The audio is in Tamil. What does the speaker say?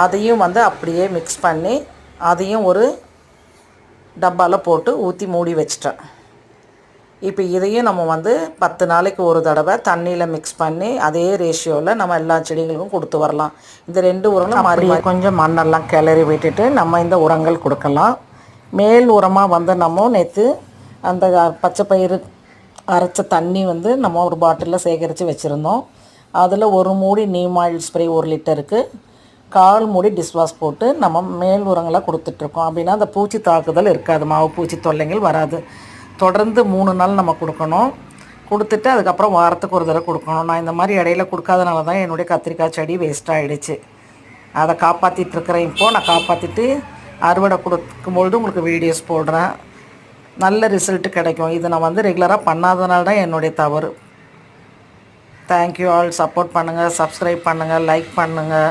அதையும் வந்து அப்படியே மிக்ஸ் பண்ணி அதையும் ஒரு டப்பாவில் போட்டு ஊற்றி மூடி வச்சிட்டேன். இப்போ இதையும் நம்ம வந்து 10 நாளைக்கு ஒரு தடவை தண்ணியில் மிக்ஸ் பண்ணி அதே ரேஷியோவில் நம்ம எல்லா செடிகளுக்கும் கொடுத்து வரலாம். இந்த 2 உரங்களும் மாறி கொஞ்சம் மண்ணெல்லாம் கிளறி விட்டுட்டு நம்ம இந்த உரங்கள் கொடுக்கலாம். மேல் உரமாக வந்து நம்ம நேற்று அந்த பச்சை பயிறு அரைச்ச தண்ணி வந்து நம்ம ஒரு பாட்டிலில் சேகரித்து வச்சுருந்தோம். அதில் ஒரு மூடி நீம் ஆயில் ஸ்ப்ரே 1 லிட்டருக்கு 1/4 மூடி டிஷ்வாஷ் போட்டு நம்ம மேல் உரங்களாக கொடுத்துட்ருக்கோம். அப்படின்னா அந்த பூச்சி தாக்குதல் இருக்காது, மாவு பூச்சி தொல்லைகள் வராது. தொடர்ந்து 3 நாள் நம்ம கொடுக்கணும். கொடுத்துட்டு அதுக்கப்புறம் வாரத்துக்கு ஒரு தடவை கொடுக்கணும். நான் இந்த மாதிரி இடையில கொடுக்காதனால தான் என்னுடைய கத்திரிக்காய் செடி வேஸ்ட் ஆகிடுச்சு. அதை காப்பாற்றிட்டுருக்கிறேன். இப்போது நான் காப்பாற்றிட்டு அறுவடை கொடுக்கும்பொழுது உங்களுக்கு வீடியோஸ் போடுறேன். நல்ல ரிசல்ட்டு கிடைக்கும். இது நான் வந்து ரெகுலராக பண்ணாதனால தான் என்னுடைய தவறு. Thank you all. சப்போர்ட் பண்ணுங்கள், சப்ஸ்கிரைப் பண்ணுங்கள், லைக் பண்ணுங்கள்.